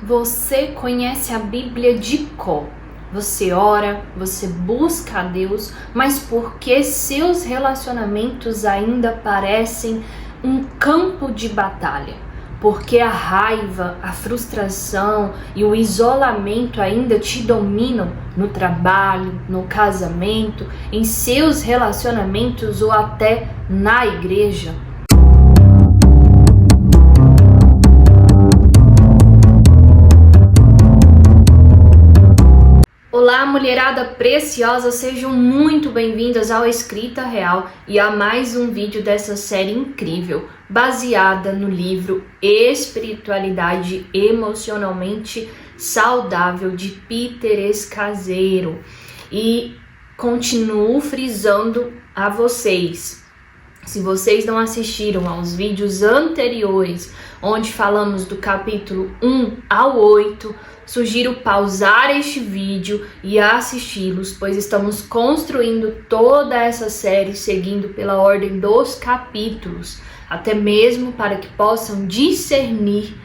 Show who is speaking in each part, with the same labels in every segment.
Speaker 1: Você conhece a Bíblia de cor. Você ora, você busca a Deus, mas porque seus relacionamentos ainda parecem um campo de batalha? Porque a raiva, a frustração e o isolamento ainda te dominam no trabalho, no casamento, em seus relacionamentos ou até na igreja? Olá, mulherada preciosa, sejam muito bem-vindas ao Escrita Real e a mais um vídeo dessa série incrível, baseada no livro Espiritualidade Emocionalmente Saudável, de Peter Escazero. E continuo frisando a vocês, se vocês não assistiram aos vídeos anteriores, onde falamos do capítulo 1 ao 8, sugiro pausar este vídeo e assisti-los, pois estamos construindo toda essa série seguindo pela ordem dos capítulos, até mesmo para que possam discernir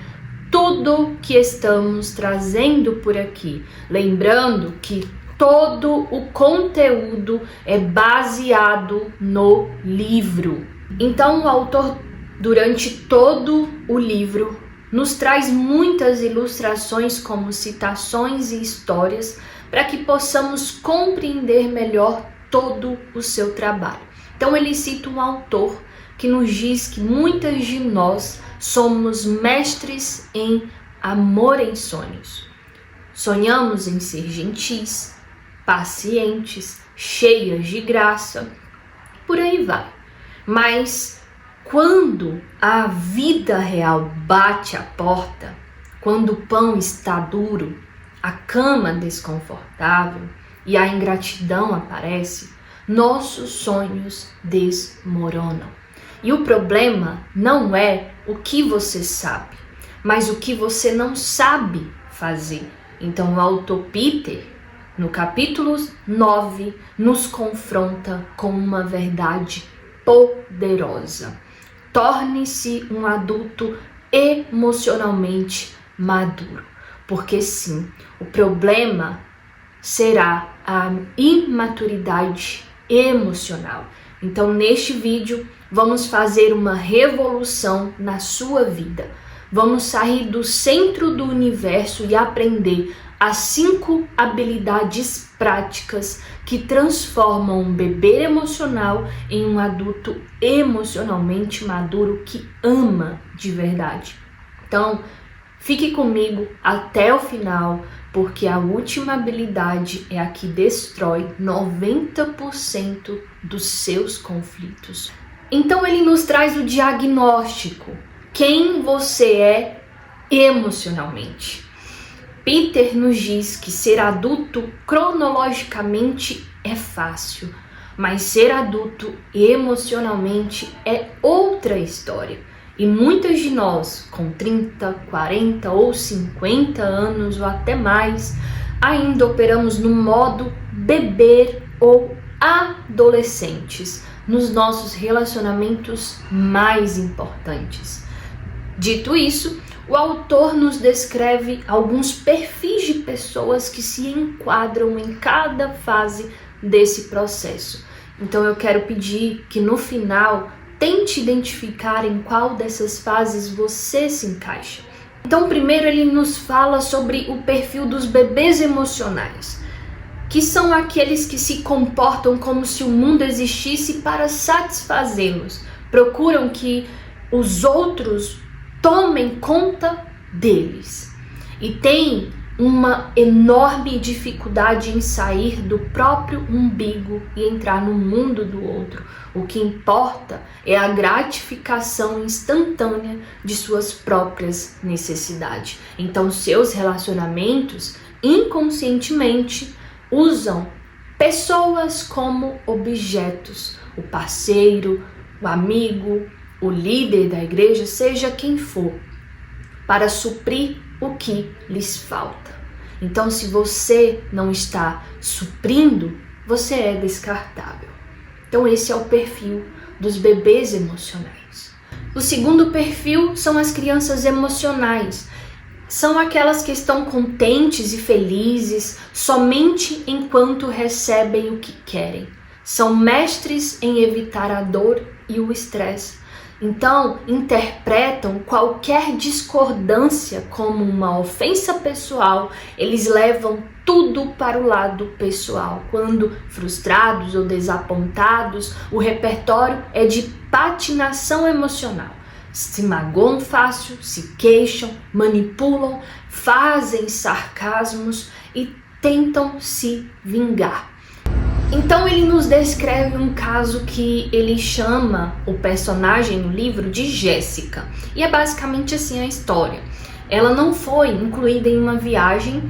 Speaker 1: tudo que estamos trazendo por aqui. Lembrando que todo o conteúdo é baseado no livro. Então, o autor, durante todo o livro, nos traz muitas ilustrações como citações e histórias para que possamos compreender melhor todo o seu trabalho. Então ele cita um autor que nos diz que muitas de nós somos mestres em amor em sonhos. Sonhamos em ser gentis, pacientes, cheias de graça, por aí vai. Mas quando a vida real bate a porta, quando o pão está duro, a cama desconfortável e a ingratidão aparece, nossos sonhos desmoronam. E o problema não é o que você sabe, mas o que você não sabe fazer. Então o autor Peter, no capítulo 9, nos confronta com uma verdade poderosa. Torne-se um adulto emocionalmente maduro, porque sim, o problema será a imaturidade emocional. Então, neste vídeo, vamos fazer uma revolução na sua vida. Vamos sair do centro do universo e aprender as 5 habilidades práticas que transformam um bebê emocional em um adulto emocionalmente maduro que ama de verdade. Então, fique comigo até o final, porque a última habilidade é a que destrói 90% dos seus conflitos. Então, ele nos traz o diagnóstico: quem você é emocionalmente. Peter nos diz que ser adulto cronologicamente é fácil, mas ser adulto emocionalmente é outra história. E muitas de nós, com 30, 40 ou 50 anos ou até mais, ainda operamos no modo bebê ou adolescentes nos nossos relacionamentos mais importantes. Dito isso, o autor nos descreve alguns perfis de pessoas que se enquadram em cada fase desse processo. Então eu quero pedir que no final tente identificar em qual dessas fases você se encaixa. Então primeiro ele nos fala sobre o perfil dos bebês emocionais, que são aqueles que se comportam como se o mundo existisse para satisfazê-los. Procuram que os outros tomem conta deles e tem uma enorme dificuldade em sair do próprio umbigo e entrar no mundo do outro. O que importa é a gratificação instantânea de suas próprias necessidades. Então, seus relacionamentos inconscientemente usam pessoas como objetos, o parceiro, o amigo, o líder da igreja, seja quem for, para suprir o que lhes falta. Então, se você não está suprindo, você é descartável. Então, esse é o perfil dos bebês emocionais. O segundo perfil são as crianças emocionais, são aquelas que estão contentes e felizes somente enquanto recebem o que querem. São mestres em evitar a dor e o estresse. Então, interpretam qualquer discordância como uma ofensa pessoal. Eles levam tudo para o lado pessoal. Quando frustrados ou desapontados, o repertório é de patinação emocional. Se magoam fácil, se queixam, manipulam, fazem sarcasmos e tentam se vingar. Então ele nos descreve um caso que ele chama o personagem no livro de Jéssica. E é basicamente assim a história. Ela não foi incluída em uma viagem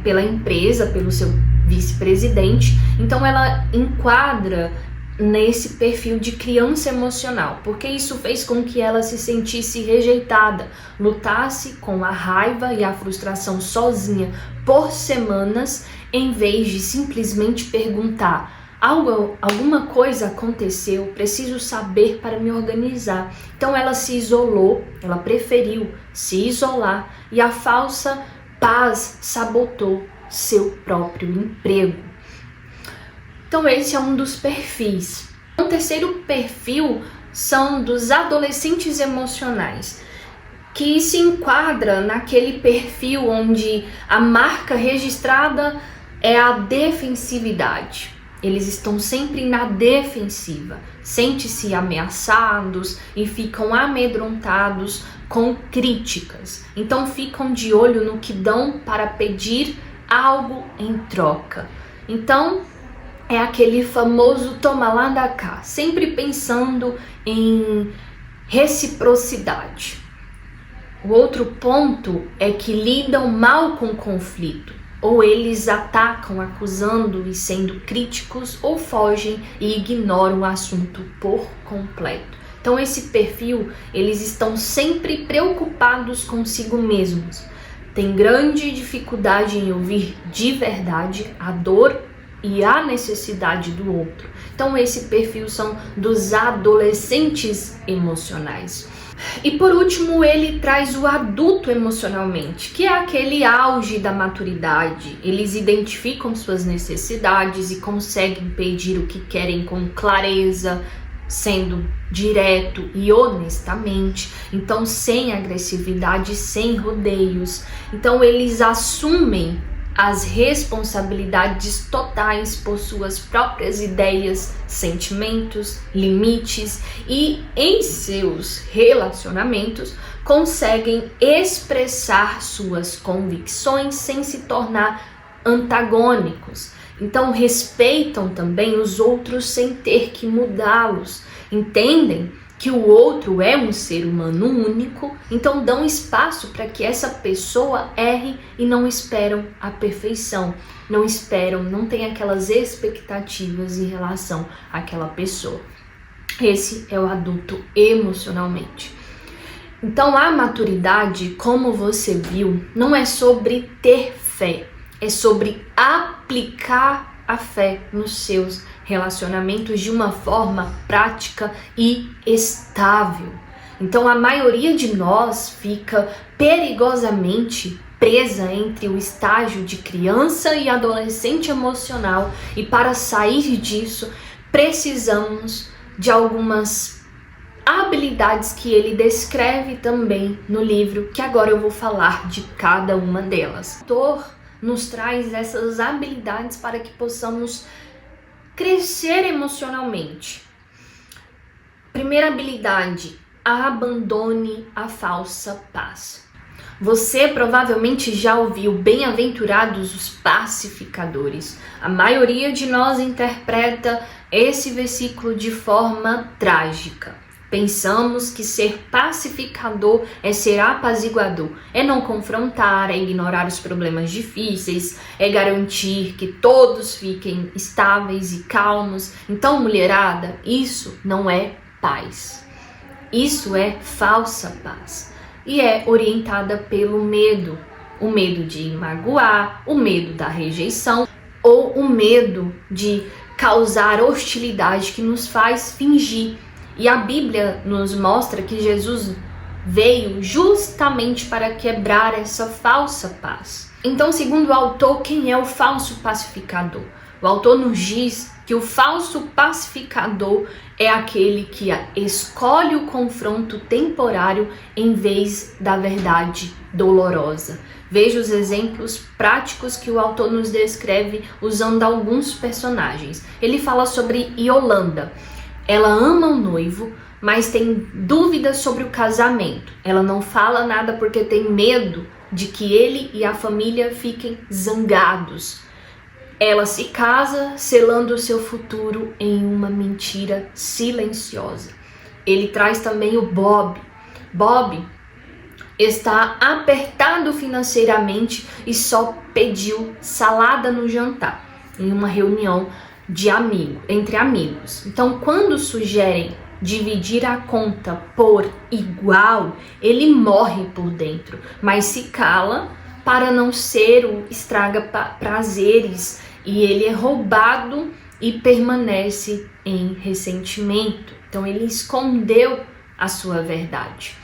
Speaker 1: pela empresa, pelo seu vice-presidente. Então ela enquadra nesse perfil de criança emocional, porque isso fez com que ela se sentisse rejeitada, lutasse com a raiva e a frustração sozinha por semanas, em vez de simplesmente perguntar: alguma coisa aconteceu, preciso saber para me organizar. Então ela se isolou, ela preferiu se isolar e a falsa paz sabotou seu próprio emprego. Então esse é um dos perfis. O terceiro perfil são dos adolescentes emocionais, que se enquadra naquele perfil onde a marca registrada é a defensividade. Eles estão sempre na defensiva, sentem-se ameaçados e ficam amedrontados com críticas. Então ficam de olho no que dão para pedir algo em troca. Então é aquele famoso toma lá da cá, sempre pensando em reciprocidade. O outro ponto é que lidam mal com conflito, ou eles atacam acusando e sendo críticos, ou fogem e ignoram o assunto por completo. Então esse perfil, eles estão sempre preocupados consigo mesmos. Tem grande dificuldade em ouvir de verdade a dor e a necessidade do outro. Então esse perfil são dos adolescentes emocionais. E por último, ele traz o adulto emocionalmente, que é aquele auge da maturidade. Eles identificam suas necessidades e conseguem pedir o que querem com clareza, sendo direto e honestamente, então sem agressividade, sem rodeios. Então eles assumem as responsabilidades totais por suas próprias ideias, sentimentos, limites e em seus relacionamentos conseguem expressar suas convicções sem se tornar antagônicos. Então respeitam também os outros sem ter que mudá-los. Entendem que o outro é um ser humano único, então dão espaço para que essa pessoa erre e não esperam a perfeição, não têm aquelas expectativas em relação àquela pessoa. Esse é o adulto emocionalmente. Então a maturidade, como você viu, não é sobre ter fé, é sobre aplicar a fé nos seus relacionamentos de uma forma prática e estável. Então a maioria de nós fica perigosamente presa entre o estágio de criança e adolescente emocional, e para sair disso precisamos de algumas habilidades que ele descreve também no livro, que agora eu vou falar de cada uma delas. O autor nos traz essas habilidades para que possamos crescer emocionalmente. Primeira habilidade: abandone a falsa paz. Você provavelmente já ouviu bem-aventurados os pacificadores. A maioria de nós interpreta esse versículo de forma trágica. Pensamos que ser pacificador é ser apaziguador, é não confrontar, é ignorar os problemas difíceis, é garantir que todos fiquem estáveis e calmos. Então, mulherada, isso não é paz. Isso é falsa paz. E é orientada pelo medo. O medo de magoar, o medo da rejeição ou o medo de causar hostilidade que nos faz fingir. E a Bíblia nos mostra que Jesus veio justamente para quebrar essa falsa paz. Então, segundo o autor, quem é o falso pacificador? O autor nos diz que o falso pacificador é aquele que escolhe o confronto temporário em vez da verdade dolorosa. Veja os exemplos práticos que o autor nos descreve usando alguns personagens. Ele fala sobre Yolanda. Ela ama o noivo, mas tem dúvidas sobre o casamento. Ela não fala nada porque tem medo de que ele e a família fiquem zangados. Ela se casa, selando o seu futuro em uma mentira silenciosa. Ele traz também o Bob. Bob está apertado financeiramente e só pediu salada no jantar, em uma reunião entre amigos. Então, quando sugerem dividir a conta por igual, ele morre por dentro, mas se cala para não ser o estraga-prazeres, e ele é roubado e permanece em ressentimento. Então ele escondeu a sua verdade.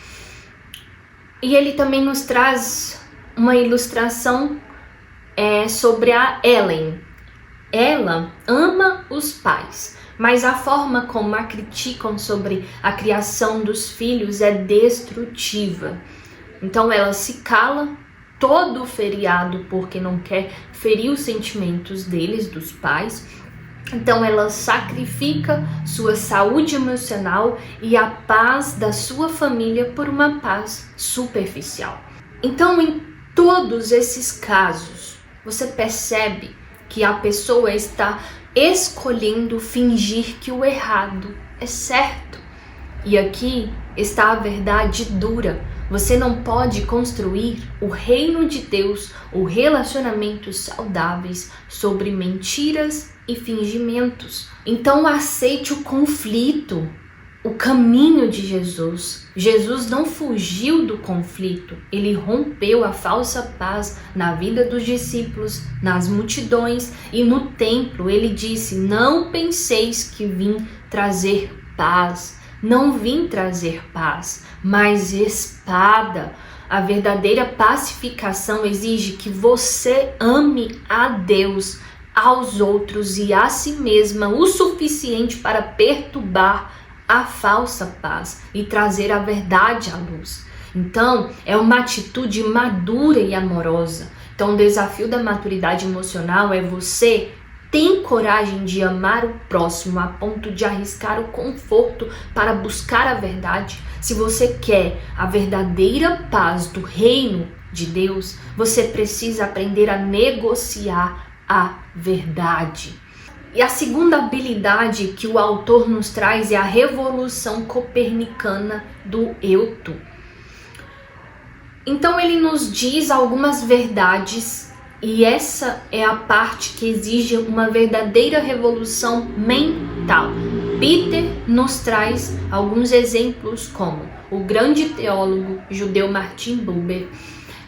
Speaker 1: E ele também nos traz uma ilustração sobre a Ellen. Ela ama os pais, mas a forma como a criticam sobre a criação dos filhos é destrutiva. Então ela se cala todo o feriado porque não quer ferir os sentimentos deles, dos pais. Então ela sacrifica sua saúde emocional e a paz da sua família por uma paz superficial. Então, em todos esses casos, você percebe que a pessoa está escolhendo fingir que o errado é certo. E aqui está a verdade dura. Você não pode construir o reino de Deus ou relacionamentos saudáveis sobre mentiras e fingimentos. Então aceite o conflito, o caminho de Jesus. Jesus não fugiu do conflito, ele rompeu a falsa paz na vida dos discípulos, nas multidões e no templo. Ele disse: não penseis que vim trazer paz. Não vim trazer paz, mas espada. A verdadeira pacificação exige que você ame a Deus, aos outros e a si mesma o suficiente para perturbar a falsa paz e trazer a verdade à luz. Então, é uma atitude madura e amorosa. Então, o desafio da maturidade emocional é você tem coragem de amar o próximo a ponto de arriscar o conforto para buscar a verdade? Se você quer a verdadeira paz do reino de Deus, você precisa aprender a negociar a verdade. E a segunda habilidade que o autor nos traz é a revolução copernicana do eu-tu. Então ele nos diz algumas verdades, e essa é a parte que exige uma verdadeira revolução mental. Peter nos traz alguns exemplos, como o grande teólogo judeu Martin Buber,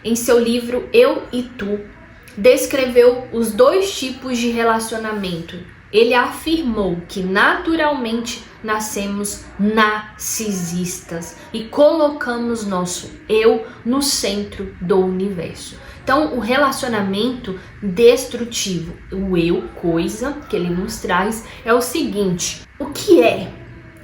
Speaker 1: em seu livro Eu e Tu, descreveu os dois tipos de relacionamento. Ele afirmou que naturalmente nascemos narcisistas e colocamos nosso eu no centro do universo. Então, o relacionamento destrutivo, o eu, coisa, que ele nos traz, é o seguinte: o que é?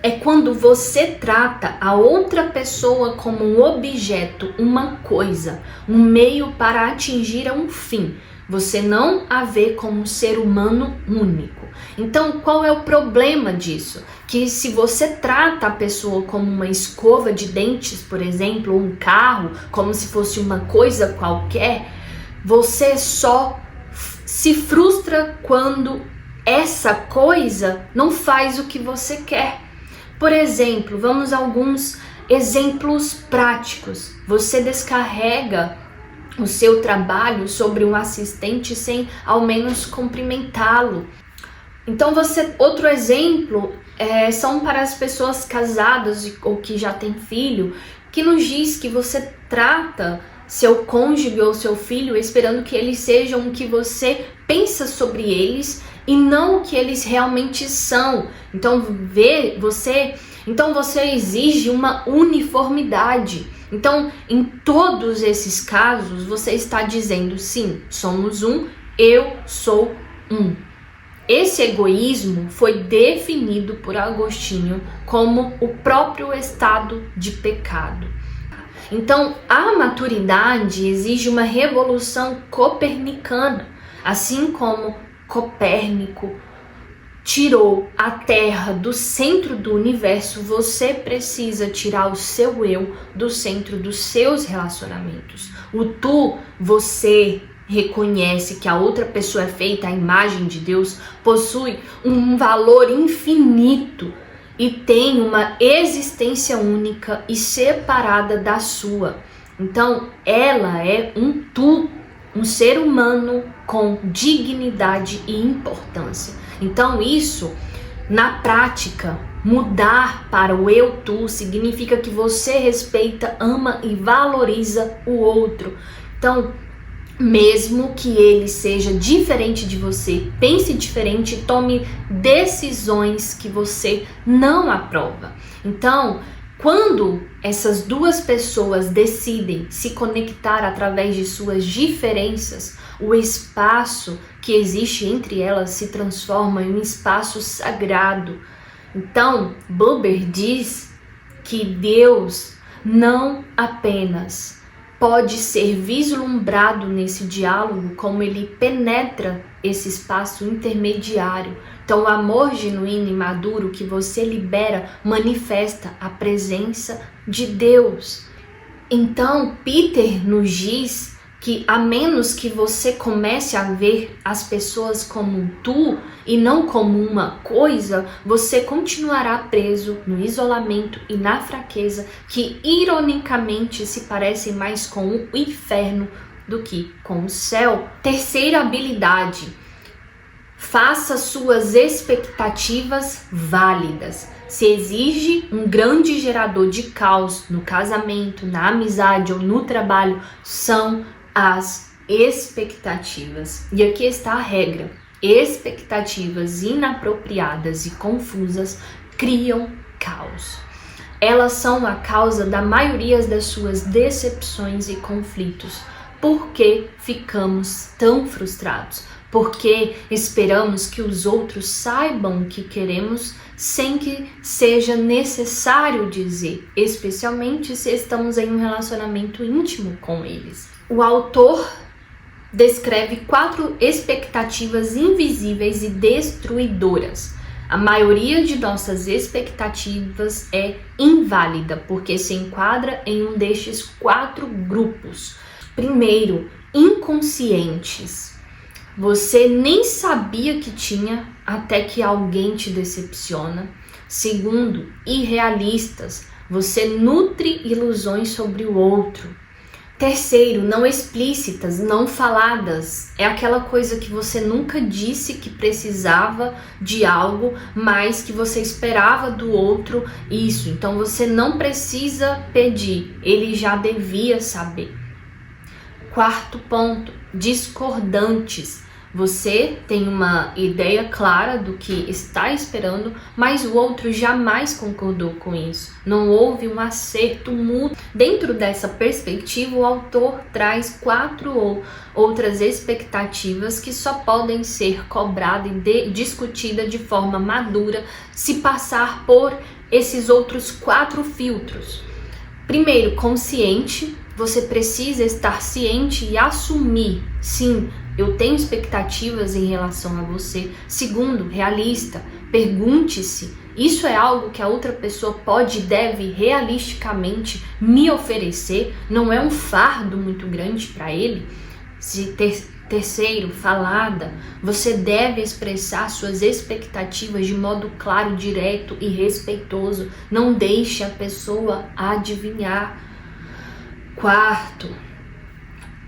Speaker 1: É quando você trata a outra pessoa como um objeto, uma coisa, um meio para atingir um fim. Você não a vê como um ser humano único. Então, qual é o problema disso? Que se você trata a pessoa como uma escova de dentes, por exemplo, ou um carro, como se fosse uma coisa qualquer, você só se frustra quando essa coisa não faz o que você quer. Por exemplo, vamos a alguns exemplos práticos. Você descarrega o seu trabalho sobre um assistente sem ao menos cumprimentá-lo. Então outro exemplo são para as pessoas casadas ou que já têm filho, que nos diz que você trata seu cônjuge ou seu filho esperando que eles sejam o que você pensa sobre eles e não o que eles realmente são. Então você exige uma uniformidade. Então, em todos esses casos, você está dizendo, sim, somos um, eu sou um. Esse egoísmo foi definido por Agostinho como o próprio estado de pecado. Então, a maturidade exige uma revolução copernicana, assim como Copérnico tirou a Terra do centro do universo, você precisa tirar o seu eu do centro dos seus relacionamentos. O tu, você reconhece que a outra pessoa é feita à imagem de Deus, possui um valor infinito e tem uma existência única e separada da sua. Então, ela é um tu, um ser humano com dignidade e importância. Então, isso, na prática, mudar para o eu tu significa que você respeita, ama e valoriza o outro. Então, mesmo que ele seja diferente de você, pense diferente, tome decisões que você não aprova. Então, quando essas duas pessoas decidem se conectar através de suas diferenças, o espaço que existe entre elas se transforma em um espaço sagrado. Então, Buber diz que Deus não apenas pode ser vislumbrado nesse diálogo, como ele penetra esse espaço intermediário. Então, o amor genuíno e maduro que você libera manifesta a presença de Deus. Então, Peter nos diz que a menos que você comece a ver as pessoas como um tu e não como uma coisa, você continuará preso no isolamento e na fraqueza que ironicamente se parecem mais com o inferno do que com o céu. Terceira habilidade: faça suas expectativas válidas. Se exige um grande gerador de caos no casamento, na amizade ou no trabalho, são as expectativas. E aqui está a regra: expectativas inapropriadas e confusas criam caos. Elas são a causa da maioria das suas decepções e conflitos. Por que ficamos tão frustrados? Porque esperamos que os outros saibam o que queremos sem que seja necessário dizer, especialmente se estamos em um relacionamento íntimo com eles. O autor descreve 4 expectativas invisíveis e destruidoras. A maioria de nossas expectativas é inválida porque se enquadra em um destes 4 grupos. Primeiro, inconscientes. Você nem sabia que tinha até que alguém te decepciona. Segundo, irrealistas. Você nutre ilusões sobre o outro. Terceiro, não explícitas, não faladas. É aquela coisa que você nunca disse que precisava de algo, mas que você esperava do outro isso. Então você não precisa pedir, ele já devia saber. Quarto ponto, discordantes. Você tem uma ideia clara do que está esperando, mas o outro jamais concordou com isso. Não houve um acerto mútuo. Dentro dessa perspectiva, o autor traz 4 outras expectativas que só podem ser cobradas e discutidas de forma madura se passar por esses outros 4 filtros. Primeiro, consciente. Você precisa estar ciente e assumir, sim, eu tenho expectativas em relação a você. Segundo, realista. Pergunte-se, isso é algo que a outra pessoa pode e deve realisticamente me oferecer? Não é um fardo muito grande para ele? Terceiro, falada. Você deve expressar suas expectativas de modo claro, direto e respeitoso. Não deixe a pessoa adivinhar. Quarto,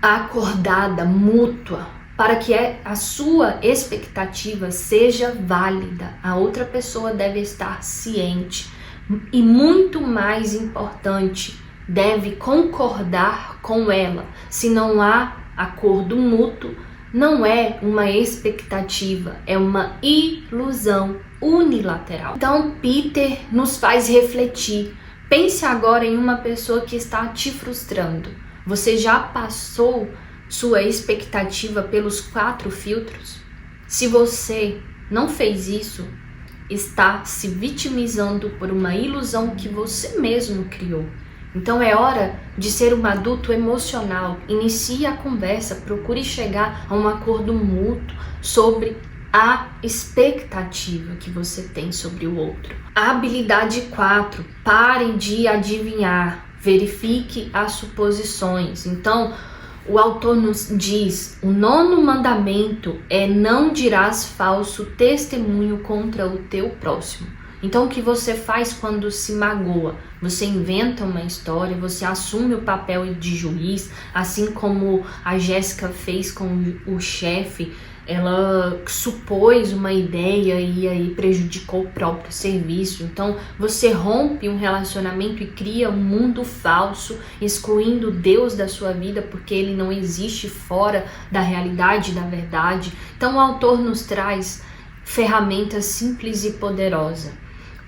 Speaker 1: acordada, mútua, para que a sua expectativa seja válida. A outra pessoa deve estar ciente e, muito mais importante, deve concordar com ela. Se não há acordo mútuo, não é uma expectativa, é uma ilusão unilateral. Então, Peter nos faz refletir. Pense agora em uma pessoa que está te frustrando. Você já passou sua expectativa pelos 4 filtros? Se você não fez isso, está se vitimizando por uma ilusão que você mesmo criou. Então é hora de ser um adulto emocional. Inicie a conversa, procure chegar a um acordo mútuo sobre a expectativa que você tem sobre o outro. A habilidade 4, parem de adivinhar, verifique as suposições. Então, o autor nos diz, o 9º mandamento é: não dirás falso testemunho contra o teu próximo. Então, o que você faz quando se magoa? Você inventa uma história, você assume o papel de juiz, assim como a Jéssica fez com o chefe. Ela supôs uma ideia e aí prejudicou o próprio serviço. Então, você rompe um relacionamento e cria um mundo falso, excluindo Deus da sua vida, porque ele não existe fora da realidade da verdade. Então, o autor nos traz ferramentas simples e poderosas.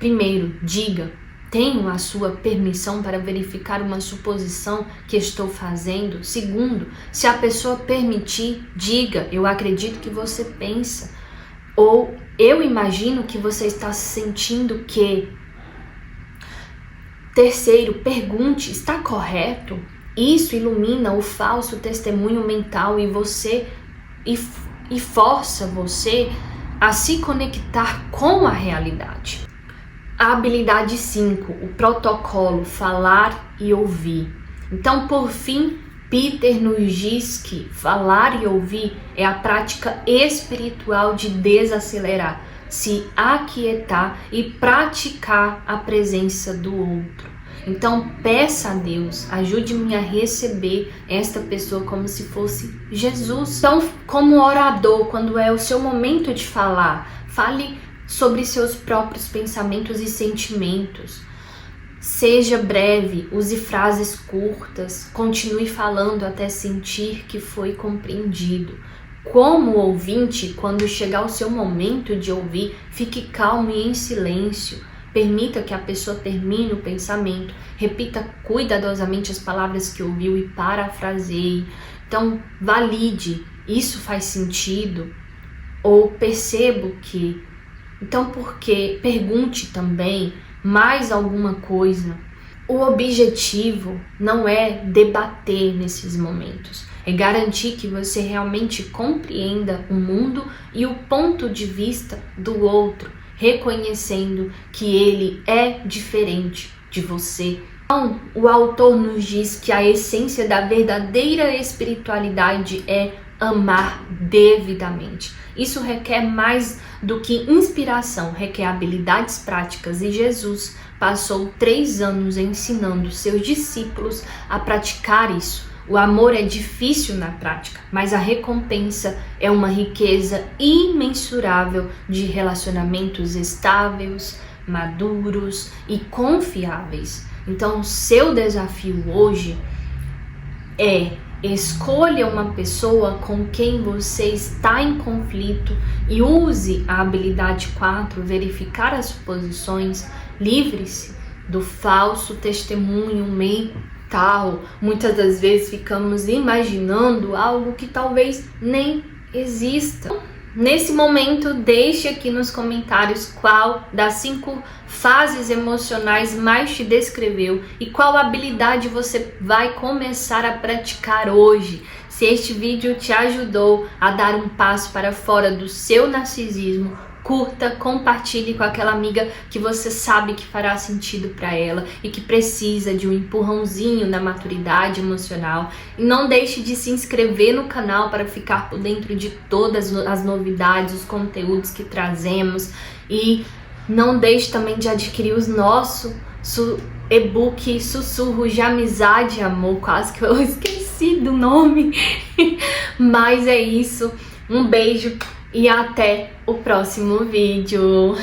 Speaker 1: Primeiro, diga: tenho a sua permissão para verificar uma suposição que estou fazendo? Segundo, se a pessoa permitir, diga: eu acredito que você pensa. Ou eu imagino que você está sentindo que. Terceiro, pergunte: está correto? Isso ilumina o falso testemunho mental e força você a se conectar com a realidade. A habilidade 5, o protocolo, falar e ouvir. Então, por fim, Peter nos diz que falar e ouvir é a prática espiritual de desacelerar, se aquietar e praticar a presença do outro. Então, peça a Deus, ajude-me a receber esta pessoa como se fosse Jesus. Então, como orador, quando é o seu momento de falar, fale sobre seus próprios pensamentos e sentimentos. Seja breve, use frases curtas, continue falando até sentir que foi compreendido. Como ouvinte, quando chegar o seu momento de ouvir, fique calmo e em silêncio. Permita que a pessoa termine o pensamento. Repita cuidadosamente as palavras que ouviu e parafraseie. Então, valide. Isso faz sentido? Ou percebo que... Então, porque pergunte também mais alguma coisa. O objetivo não é debater nesses momentos, é garantir que você realmente compreenda o mundo e o ponto de vista do outro, reconhecendo que ele é diferente de você. Então, o autor nos diz que a essência da verdadeira espiritualidade é amar devidamente. Isso requer mais do que inspiração, requer habilidades práticas, e Jesus passou 3 anos ensinando seus discípulos a praticar isso. O amor é difícil na prática, mas a recompensa é uma riqueza imensurável de relacionamentos estáveis, maduros e confiáveis. Então, seu desafio hoje é: escolha uma pessoa com quem você está em conflito e use a habilidade 4, verificar as suposições. Livre-se do falso testemunho mental. Muitas das vezes ficamos imaginando algo que talvez nem exista. Nesse momento, deixe aqui nos comentários qual das 5 fases emocionais mais te descreveu e qual habilidade você vai começar a praticar hoje. Se este vídeo te ajudou a dar um passo para fora do seu narcisismo, curta, compartilhe com aquela amiga que você sabe que fará sentido para ela e que precisa de um empurrãozinho na maturidade emocional. E não deixe de se inscrever no canal para ficar por dentro de todas as novidades, os conteúdos que trazemos. E não deixe também de adquirir os nossos e-book Sussurros de Amizade e Amor. Quase que eu esqueci do nome. Mas é isso. Um beijo. E até o próximo vídeo.